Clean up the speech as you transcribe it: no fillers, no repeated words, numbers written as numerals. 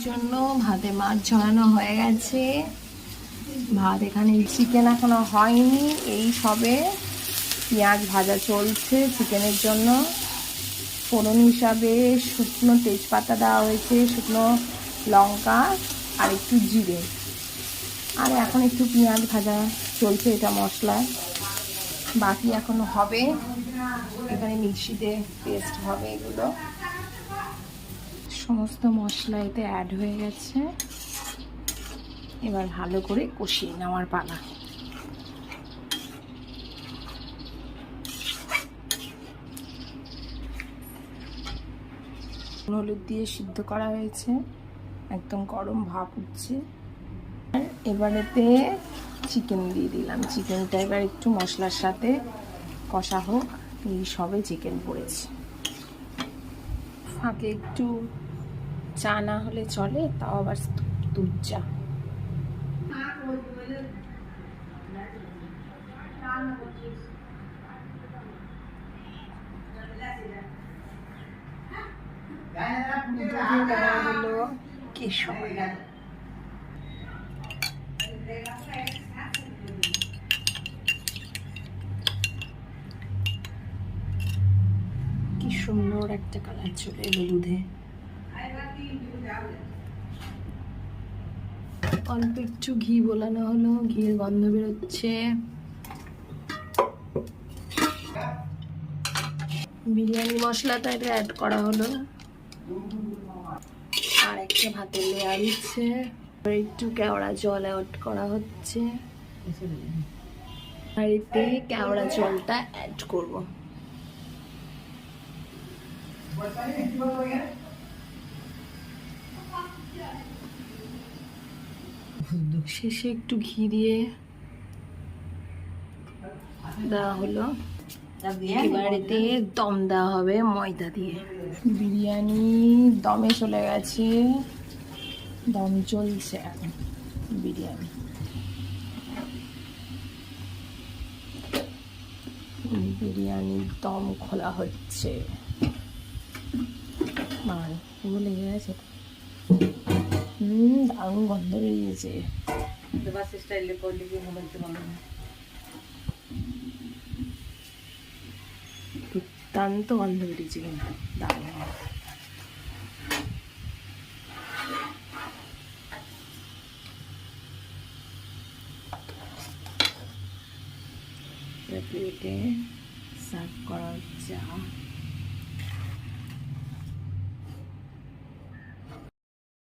জন্য ভাতে মাছ ঝরানো হয়ে গেছে। ভাত এখানে, চিকেন এখনো হয়নি, এই সবে পেঁয়াজ ভাজা চলছে চিকেনের জন্য। ফোড়ন হিসাবে শুকনো তেজপাতা দেওয়া হয়েছে, শুকনো লঙ্কা আর একটু জিরে, আর এখন একটু পেঁয়াজ ভাজা চলছে, এটা মশলা। বাকি এখনো হবে, এখানে মিক্সিতে পেস্ট হবে এগুলো। সমস্ত মশলা এতে অ্যাড হয়ে গেছে, এবার ভালো করে কষিয়ে নেওয়ার পালা। হলুদ দিয়ে সিদ্ধ করা হয়েছে, একদম গরম ভাপ উঠছে। আর এবারেতে চিকেন দিয়ে দিলাম। চিকেনটা এবার একটু মশলার সাথে কষা হোক, এই সবে চিকেন পড়েছে। ফাঁকে একটু চা না হলে চলে, তাও আবার দুধ চা। হলো কেশর, কি সুন্দর একটা কালার চলে এলো দুধে। অল্প একটু ঘি বোলানো হলো, ঘিয়ের গন্ধ বেরোচ্ছে। বিরিয়ানি মশলাটা এটা অ্যাড করা হলো, আর একটা ভাতের লেয়ার দিচ্ছে, একটু কেওড়া জল অ্যাড করা হচ্ছে, আর এতে কেওড়া জলটা অ্যাড করব। শেষে একটু ঘি দিয়ে দেওয়া হলো। এবার এতে দম দেওয়া হবে ময়দা দিয়ে। বিরিয়ানি দমে চলে গেছে, দম চলছে এখন। বিরিয়ানির দম খোলা হচ্ছে। মান পুরো লেগে গেছে, দারুণ গন্ধ বেরিয়েছে। দুর্দান্ত গন্ধ বেরিয়েছে, কিন্তু দারুণ। প্লেটে সার্ভ করা হচ্ছে।